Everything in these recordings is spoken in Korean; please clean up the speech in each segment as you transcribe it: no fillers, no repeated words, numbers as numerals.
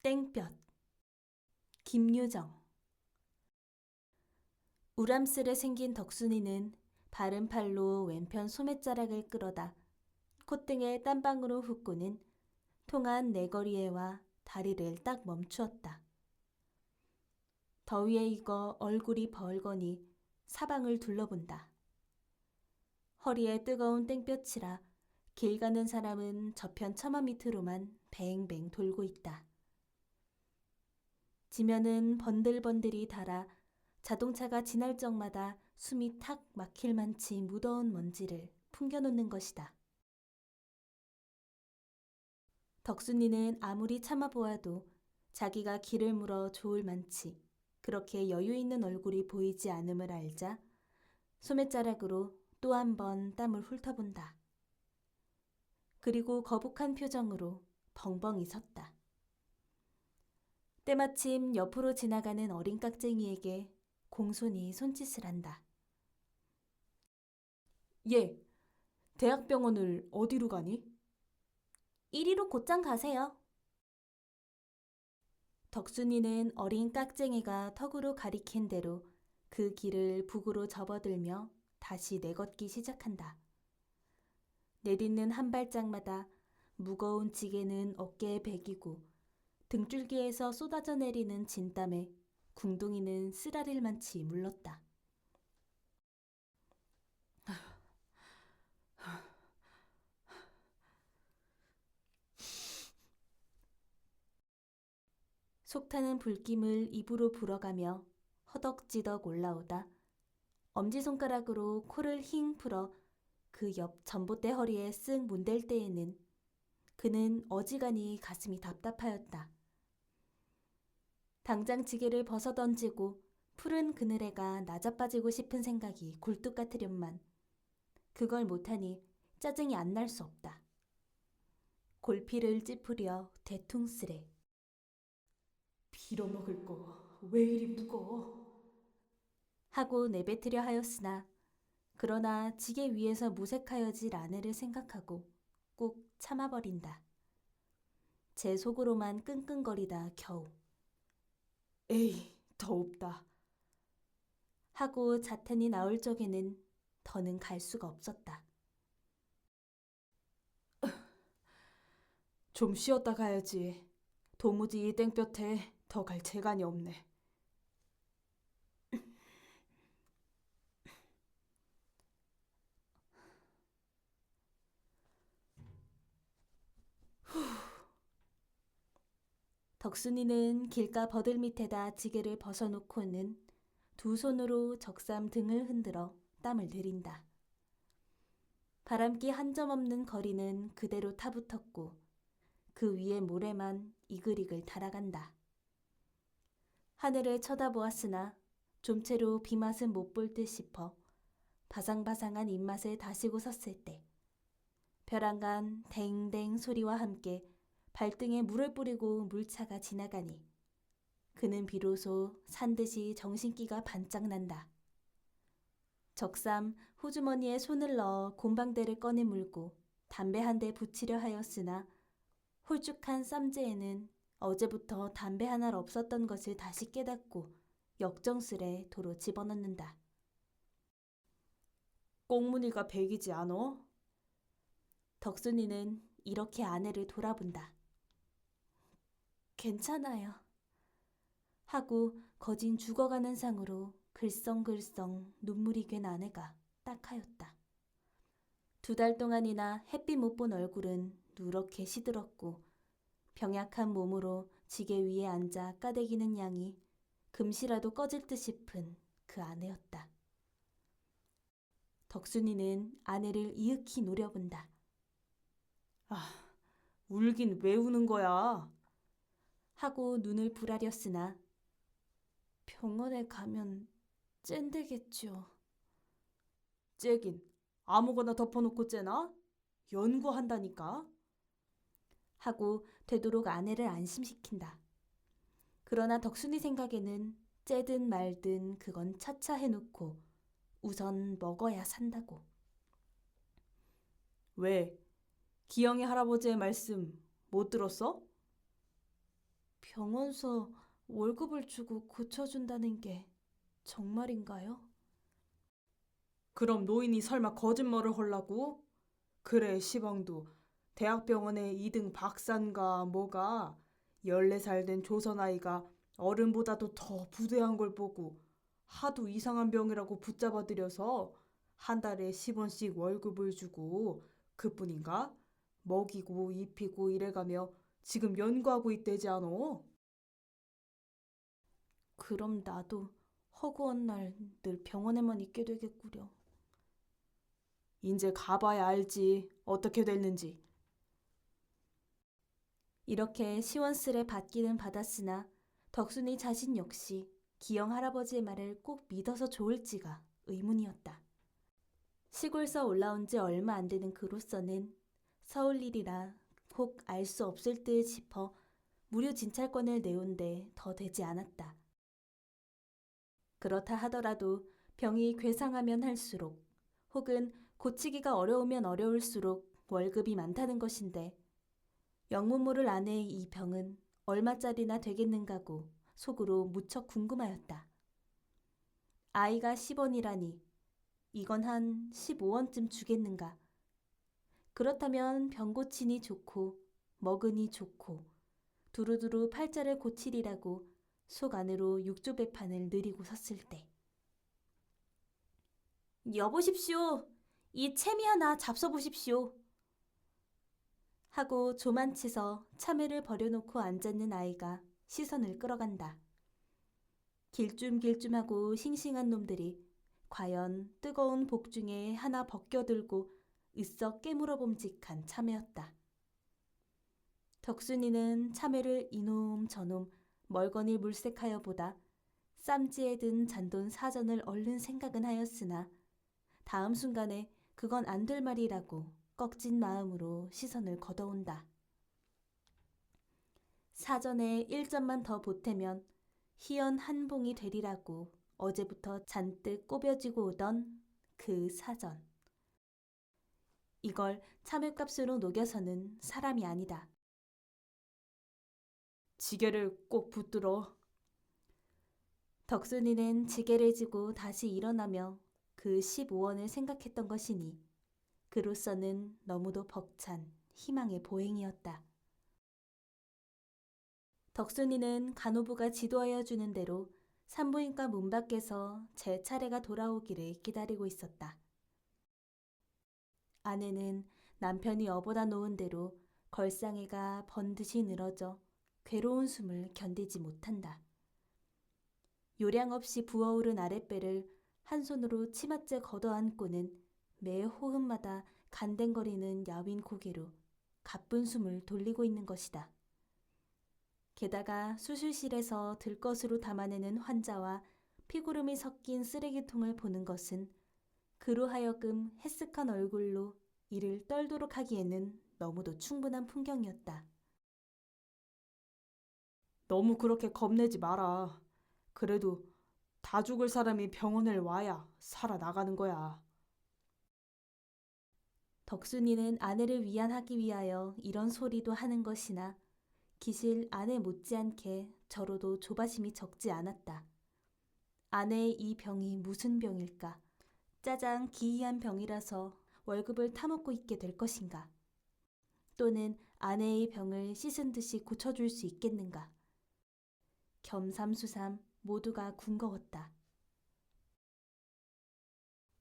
땡볕. 김유정. 우람스레 생긴 덕순이는 바른 팔로 왼편 소매자락을 끌어다 콧등에 땀방울을 훑고는 통한 내거리에 와 다리를 딱 멈추었다. 더위에 익어 얼굴이 벌거니 사방을 둘러본다. 허리에 뜨거운 땡볕이라 길 가는 사람은 저편 처마 밑으로만 뱅뱅 돌고 있다. 지면은 번들번들이 닳아 자동차가 지날 적마다 숨이 탁 막힐 만치 무더운 먼지를 풍겨놓는 것이다. 덕순이는 아무리 참아보아도 자기가 길을 물어 좋을 만치 그렇게 여유 있는 얼굴이 보이지 않음을 알자 소매자락으로 또 한 번 땀을 훑어본다. 그리고 거북한 표정으로 벙벙이 섰다. 때마침 옆으로 지나가는 어린 깍쟁이에게 공손히 손짓을 한다. 얘, 대학병원을 어디로 가니? 이리로 곧장 가세요. 덕순이는 어린 깍쟁이가 턱으로 가리킨 대로 그 길을 북으로 접어들며 다시 내걷기 시작한다. 내딛는 한 발짝마다 무거운 지게는 어깨에 베기고 등줄기에서 쏟아져 내리는 진땀에 궁둥이는 쓰라릴 만치 물렀다. 속타는 불김을 입으로 불어가며 허덕지덕 올라오다 엄지손가락으로 코를 힝 풀어 그 옆 전봇대 허리에 쓱 문댈 때에는 그는 어지간히 가슴이 답답하였다. 당장 지게를 벗어던지고 푸른 그늘에가 낮아빠지고 싶은 생각이 굴뚝 같으련만 그걸 못하니 짜증이 안 날 수 없다. 골피를 찌푸려 대퉁스레. 빌어먹을 거 왜 이리 무거워? 하고 내뱉으려 하였으나 그러나 지게 위에서 무색하여질 아내를 생각하고 꾹 참아버린다. 제 속으로만 끙끙거리다 겨우 에이, 더웁다. 하고 자탄이 나올 적에는 더는 갈 수가 없었다. 좀 쉬었다 가야지. 도무지 이 땡볕에 더 갈 재간이 없네. 덕순이는 길가 버들 밑에다 지게를 벗어놓고는 두 손으로 적삼 등을 흔들어 땀을 내린다. 바람기 한 점 없는 거리는 그대로 타붙었고 그 위에 모래만 이글이글 달아간다. 하늘을 쳐다보았으나 좀채로 비맛은 못 볼 듯 싶어 바상바상한 입맛을 다시고 섰을 때 벼랑간 댕댕 소리와 함께 발등에 물을 뿌리고 물차가 지나가니 그는 비로소 산듯이 정신기가 반짝 난다. 적삼 호주머니에 손을 넣어 곰방대를 꺼내 물고 담배 한 대 붙이려 하였으나 홀쭉한 쌈재에는 어제부터 담배 하나 없었던 것을 다시 깨닫고 역정스레 도로 집어넣는다. 꽁무니가 백이지 않어? 덕순이는 이렇게 아내를 돌아본다. 괜찮아요. 하고 거진 죽어가는 상으로 글썽글썽 눈물이 괜 아내가 딱하였다. 2달 동안이나 햇빛 못 본 얼굴은 누렇게 시들었고 병약한 몸으로 지게 위에 앉아 까대기는 양이 금시라도 꺼질 듯 싶은 그 아내였다. 덕순이는 아내를 이윽히 노려본다. 아, 울긴 왜 우는 거야? 하고 눈을 부라렸으나 병원에 가면 쨘되겠죠. 째긴 아무거나 덮어놓고 째나? 연구한다니까. 하고 되도록 아내를 안심시킨다. 그러나 덕순이 생각에는 째든 말든 그건 차차 해놓고 우선 먹어야 산다고. 왜? 기영이 할아버지의 말씀 못 들었어? 병원서 월급을 주고 고쳐준다는 게 정말인가요? 그럼 노인이 설마 거짓말을 헐라고? 그래, 시방도 대학병원의 2등 박사인가 뭐가 14살 된 조선 아이가 어른보다도 더 부대한 걸 보고 하도 이상한 병이라고 붙잡아들여서 한 달에 10원씩 월급을 주고 그뿐인가? 먹이고 입히고 이래가며 지금 연구하고 있대지 않어? 그럼 나도 허구한 날 늘 병원에만 있게 되겠구려. 이제 가봐야 알지 어떻게 됐는지. 이렇게 시원스레 받기는 받았으나 덕순이 자신 역시 기영 할아버지의 말을 꼭 믿어서 좋을지가 의문이었다. 시골서 올라온 지 얼마 안 되는 그로서는 서울 일이라 혹 알 수 없을 듯 싶어 무료 진찰권을 내온데 더 되지 않았다. 그렇다 하더라도 병이 괴상하면 할수록 혹은 고치기가 어려우면 어려울수록 월급이 많다는 것인데 영문모를 아내의 이 병은 얼마짜리나 되겠는가고 속으로 무척 궁금하였다. 아이가 10원이라니 이건 한 15원쯤 주겠는가. 그렇다면 병 고치니 좋고 먹으니 좋고 두루두루 팔자를 고치리라고 속 안으로 육조 배판을 느리고 섰을 때 여보십시오. 이 채미 하나 잡숴보십시오. 하고 조만치서 참외를 버려놓고 앉았는 아이가 시선을 끌어간다. 길쭉길쭉하고 싱싱한 놈들이 과연 뜨거운 복 중에 하나 벗겨들고 으썩 깨물어 봄직한 참외였다. 덕순이는 참외를 이놈 저놈 멀거니 물색하여 보다 쌈지에 든 잔돈 사전을 얼른 생각은 하였으나 다음 순간에 그건 안 될 말이라고 꺽진 마음으로 시선을 걷어온다. 사전에 1점만 더 보태면 희연 한 봉이 되리라고 어제부터 잔뜩 꼬벼지고 오던 그 사전. 이걸 참외값으로 녹여서는 사람이 아니다. 지게를 꼭 붙들어. 덕순이는 지게를 지고 다시 일어나며 그 15원을 생각했던 것이니 그로서는 너무도 벅찬 희망의 보행이었다. 덕순이는 간호부가 지도하여 주는 대로 산부인과 문 밖에서 제 차례가 돌아오기를 기다리고 있었다. 아내는 남편이 업어다 놓은 대로 걸상애가 번듯이 늘어져 괴로운 숨을 견디지 못한다. 요량 없이 부어오른 아랫배를 한 손으로 치맛째 걷어안고는 매 호흡마다 간댕거리는 야윈 고개로 가쁜 숨을 돌리고 있는 것이다. 게다가 수술실에서 들것으로 담아내는 환자와 피구름이 섞인 쓰레기통을 보는 것은 그로 하여금 해쓱한 얼굴로 이를 떨도록 하기에는 너무도 충분한 풍경이었다. 너무 그렇게 겁내지 마라. 그래도 다 죽을 사람이 병원을 와야 살아나가는 거야. 덕순이는 아내를 위안하기 위하여 이런 소리도 하는 것이나 기실 아내 못지않게 저로도 조바심이 적지 않았다. 아내의 이 병이 무슨 병일까? 짜장 기이한 병이라서 월급을 타먹고 있게 될 것인가? 또는 아내의 병을 씻은 듯이 고쳐줄 수 있겠는가? 겸삼수삼 모두가 궁거웠다.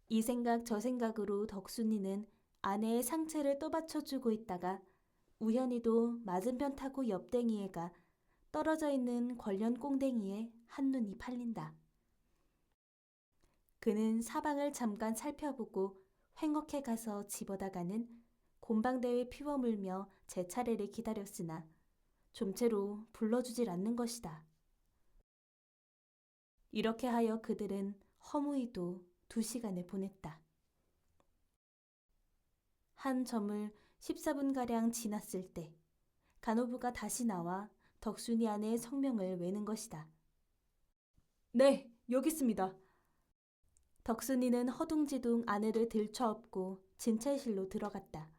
이 생각 저 생각으로 덕순이는 아내의 상체를 떠받쳐주고 있다가 우연히도 맞은편 타고 옆댕이에 가 떨어져 있는 관련 꽁댕이에 한눈이 팔린다. 그는 사방을 잠깐 살펴보고 횡혹해 가서 집어다가는 곰방대에 피워물며 제 차례를 기다렸으나 좀채로 불러주질 않는 것이다. 이렇게 하여 그들은 허무히도 2시간을 보냈다. 한 점을 14분가량 지났을 때 간호부가 다시 나와 덕순이 아내의 성명을 외는 것이다. 네, 여기 있습니다. 덕순이는 허둥지둥 아내를 들쳐업고 진찰실로 들어갔다.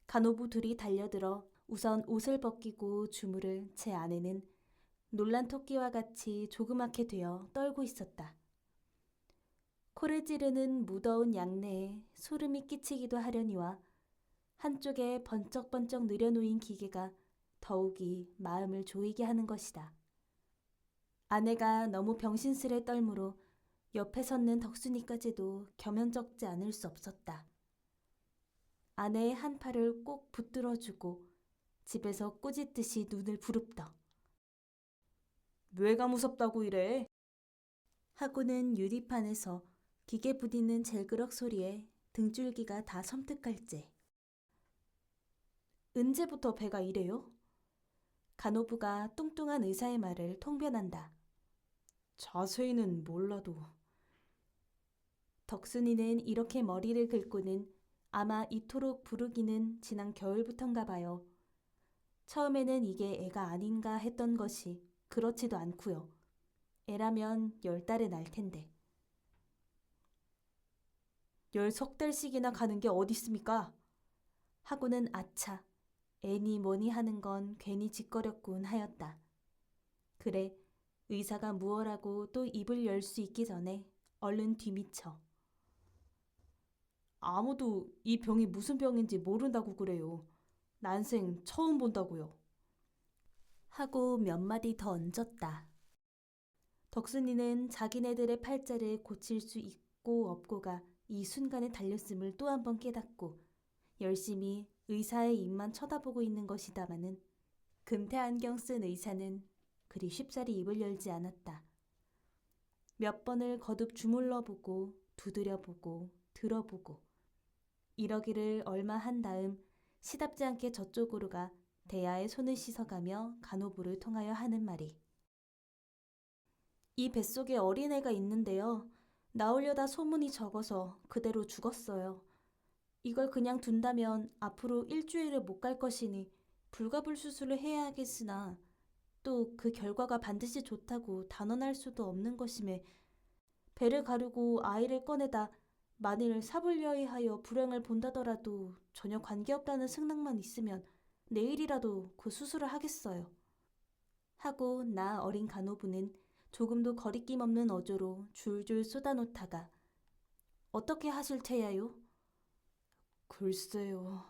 간호부 둘이 달려들어 우선 옷을 벗기고 주무를 제 아내는 놀란 토끼와 같이 조그맣게 되어 떨고 있었다. 코를 찌르는 무더운 양내에 소름이 끼치기도 하려니와 한쪽에 번쩍번쩍 느려놓인 기계가 더욱이 마음을 조이게 하는 것이다. 아내가 너무 병신스레 떨므로 옆에 섰는 덕순이까지도 겸연쩍지 않을 수 없었다. 아내의 한 팔을 꼭 붙들어주고 집에서 꾸짖듯이 눈을 부릅떠. 뇌가 무섭다고 이래. 하고는 유리판에서 기계 부딪는 젤그럭 소리에 등줄기가 다 섬뜩할째. 언제부터 배가 이래요? 간호부가 뚱뚱한 의사의 말을 통변한다. 자세히는 몰라도. 덕순이는 이렇게 머리를 긁고는 아마 이토록 부르기는 지난 겨울부턴가 봐요. 처음에는 이게 애가 아닌가 했던 것이 그렇지도 않고요. 애라면 10달은 날 텐데. 10석 달씩이나 가는 게 어딨습니까? 하고는 아차, 애니 뭐니 하는 건 괜히 짓거렸군 하였다. 그래, 의사가 무얼하고 또 입을 열 수 있기 전에 얼른 뒤미쳐. 아무도 이 병이 무슨 병인지 모른다고 그래요. 난생 처음 본다고요. 하고 몇 마디 더 얹었다. 덕순이는 자기네들의 팔자를 고칠 수 있고 없고가 이 순간에 달렸음을 또 한 번 깨닫고 열심히 의사의 입만 쳐다보고 있는 것이다마는 금태 안경 쓴 의사는 그리 쉽사리 입을 열지 않았다. 몇 번을 거듭 주물러보고 두드려보고 들어보고 이러기를 얼마 한 다음 시답지 않게 저쪽으로 가 대야에 손을 씻어가며 간호부를 통하여 하는 말이 이 뱃속에 어린애가 있는데요. 나오려다 소문이 적어서 그대로 죽었어요. 이걸 그냥 둔다면 앞으로 일주일을 못 갈 것이니 불가불수술을 해야 하겠으나 또 그 결과가 반드시 좋다고 단언할 수도 없는 것임에 배를 가르고 아이를 꺼내다 만일 사불려이 하여 불행을 본다더라도 전혀 관계없다는 승낙만 있으면 내일이라도 그 수술을 하겠어요. 하고 나 어린 간호부는 조금도 거리낌 없는 어조로 줄줄 쏟아놓다가 어떻게 하실 테야요? 글쎄요.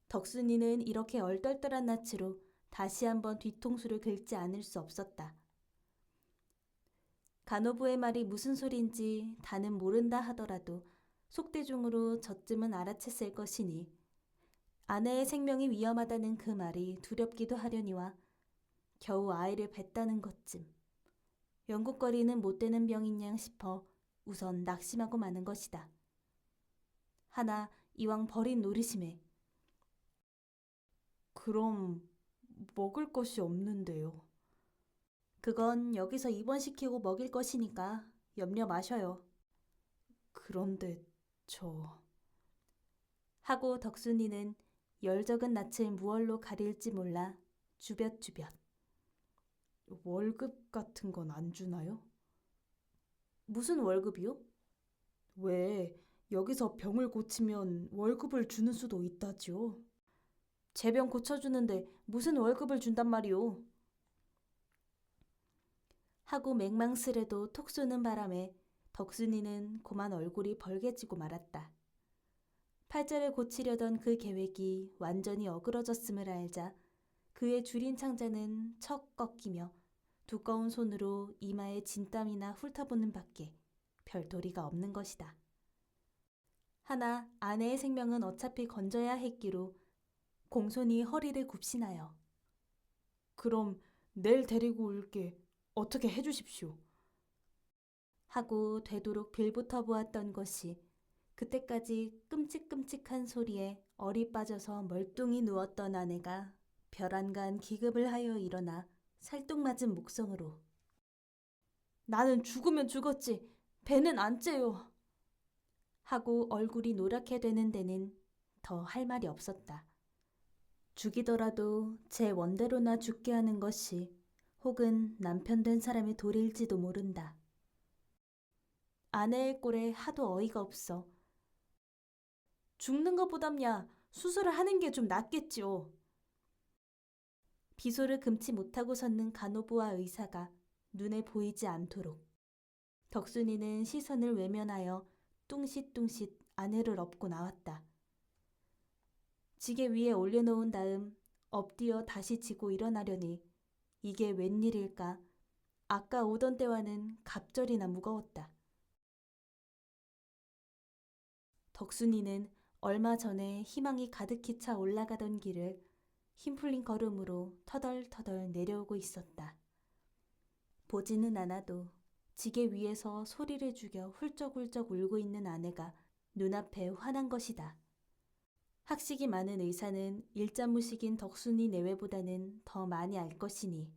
덕순이는 이렇게 얼떨떨한 낯으로 다시 한번 뒤통수를 긁지 않을 수 없었다. 간호부의 말이 무슨 소린지 다는 모른다 하더라도 속대중으로 저쯤은 알아챘을 것이니 아내의 생명이 위험하다는 그 말이 두렵기도 하려니와 겨우 아이를 뱄다는 것쯤 영국거리는 못되는 병인 양 싶어 우선 낙심하고 마는 것이다. 하나 이왕 버린 노르심에 그럼 먹을 것이 없는데요. 그건 여기서 입원시키고 먹일 것이니까 염려 마셔요. 그런데 저... 하고 덕순이는 열적은 낯을 무얼로 가릴지 몰라 주뼛주뼛. 월급 같은 건 안 주나요? 무슨 월급이요? 왜 여기서 병을 고치면 월급을 주는 수도 있다지요. 제 병 고쳐주는데 무슨 월급을 준단 말이오. 하고 맹망스레도 톡 쏘는 바람에 덕순이는 고만 얼굴이 벌개지고 말았다. 팔자를 고치려던 그 계획이 완전히 어그러졌음을 알자 그의 줄인 창자는 척 꺾이며 두꺼운 손으로 이마에 진땀이나 훑어보는 밖에 별도리가 없는 것이다. 하나 아내의 생명은 어차피 건져야 했기로 공손히 허리를 굽신하여 그럼 내일 데리고 올게. 어떻게 해주십시오. 하고 되도록 빌붙어 보았던 것이 그때까지 끔찍끔찍한 소리에 얼이 빠져서 멀뚱히 누웠던 아내가 벼랑간 기급을 하여 일어나 살뚱맞은 목성으로 나는 죽으면 죽었지. 배는 안 째요. 하고 얼굴이 노랗게 되는 데는 더 할 말이 없었다. 죽이더라도 제 원대로나 죽게 하는 것이 혹은 남편 된 사람의 도리일지도 모른다. 아내의 꼴에 하도 어이가 없어 죽는 것보담야 수술을 하는 게 좀 낫겠지요. 비소를 금치 못하고 섰는 간호부와 의사가 눈에 보이지 않도록 덕순이는 시선을 외면하여 뚱싯뚱싯 아내를 업고 나왔다. 지게 위에 올려놓은 다음 엎드려 다시 지고 일어나려니 이게 웬일일까? 아까 오던 때와는 갑절이나 무거웠다. 덕순이는 얼마 전에 희망이 가득히 차 올라가던 길을 힘 풀린 걸음으로 터덜터덜 내려오고 있었다. 보지는 않아도 지게 위에서 소리를 죽여 훌쩍훌쩍 울고 있는 아내가 눈앞에 환한 것이다. 학식이 많은 의사는 일자무식인 덕순이 내외보다는 더 많이 알 것이니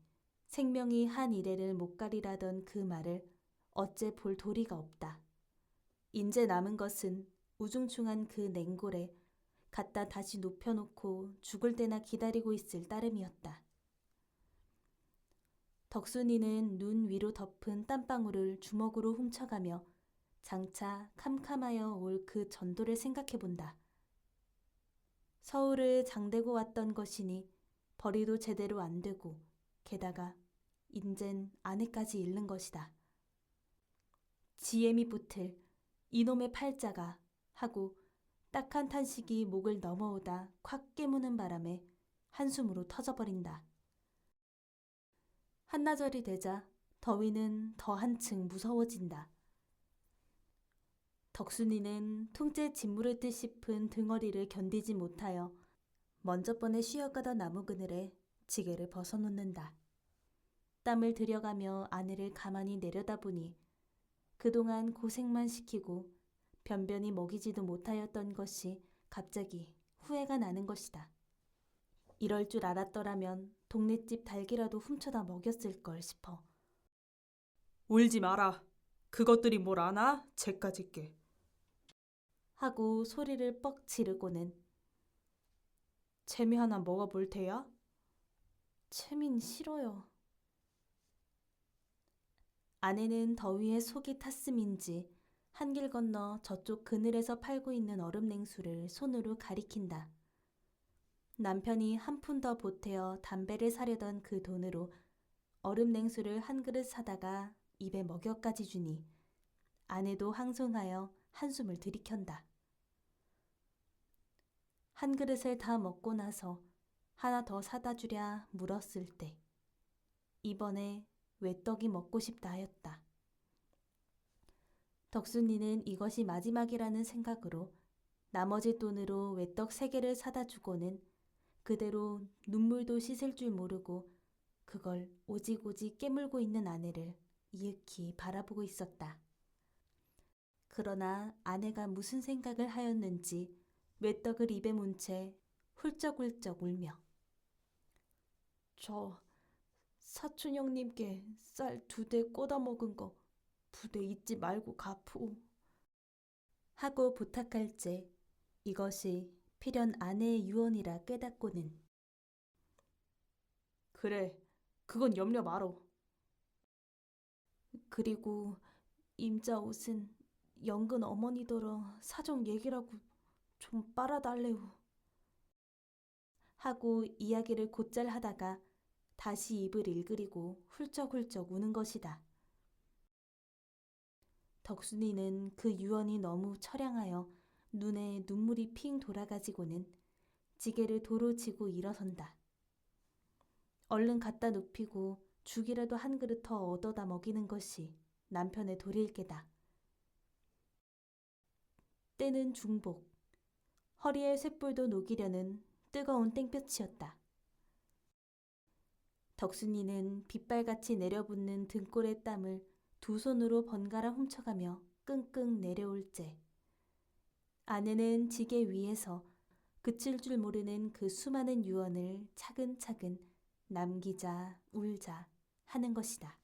생명이 한 이래를 못 가리라던 그 말을 어째 볼 도리가 없다. 인제 남은 것은 우중충한 그 냉골에 갖다 다시 눕혀놓고 죽을 때나 기다리고 있을 따름이었다. 덕순이는 눈 위로 덮은 땀방울을 주먹으로 훔쳐가며 장차 캄캄하여 올 그 전도를 생각해본다. 서울을 장대고 왔던 것이니 벌이도 제대로 안 되고 게다가 인젠 아내까지 잃는 것이다. 지엠이 붙을 이놈의 팔자가 하고 딱한 탄식이 목을 넘어오다 콱 깨무는 바람에 한숨으로 터져버린다. 한나절이 되자 더위는 더 한층 무서워진다. 덕순이는 통째 짓무를 듯 싶은 등허리를 견디지 못하여 먼저 번에 쉬어가던 나무 그늘에 지게를 벗어놓는다. 땀을 들여가며 아내를 가만히 내려다보니 그동안 고생만 시키고 변변히 먹이지도 못하였던 것이 갑자기 후회가 나는 것이다. 이럴 줄 알았더라면 동네집 닭이라도 훔쳐다 먹였을 걸 싶어. 울지 마라. 그것들이 뭘 아나? 쟤까짓게. 하고 소리를 뻑 지르고는 채미 하나 먹어볼 테야? 채민 싫어요. 아내는 더위에 속이 탔음인지 한길 건너 저쪽 그늘에서 팔고 있는 얼음 냉수를 손으로 가리킨다. 남편이 한 푼 더 보태어 담배를 사려던 그 돈으로 얼음 냉수를 한 그릇 사다가 입에 먹여까지 주니 아내도 항송하여 한숨을 들이켠다. 한 그릇을 다 먹고 나서 하나 더 사다 주랴 물었을 때 이번에 외떡이 먹고 싶다 하였다. 덕순이는 이것이 마지막이라는 생각으로 나머지 돈으로 외떡 3개를 사다 주고는 그대로 눈물도 씻을 줄 모르고 그걸 오직오직 깨물고 있는 아내를 이윽히 바라보고 있었다. 그러나 아내가 무슨 생각을 하였는지 외떡을 입에 문 채 훌쩍훌쩍 울며 저 사촌 형님께 쌀 2대 꽂아 먹은 거 부대 잊지 말고 갚오. 하고 부탁할째 이것이 필연 아내의 유언이라 깨닫고는 그래, 그건 염려 마로. 그리고 임자 옷은 영근 어머니더러 사정 얘기라고 좀 빨아달래오. 하고 이야기를 곧잘 하다가 다시 입을 일그리고 훌쩍훌쩍 우는 것이다. 덕순이는 그 유언이 너무 처량하여 눈에 눈물이 핑 돌아가지고는 지게를 도로 지고 일어선다. 얼른 갖다 눕히고 죽이라도 한 그릇 더 얻어다 먹이는 것이 남편의 도리일 게다. 때는 중복, 허리에 쇳불도 녹이려는 뜨거운 땡볕이었다. 덕순이는 빗발같이 내려붙는 등골의 땀을 2손으로 번갈아 훔쳐가며 끙끙 내려올째 아내는 지게 위에서 그칠 줄 모르는 그 수많은 유언을 차근차근 남기자 울자 하는 것이다.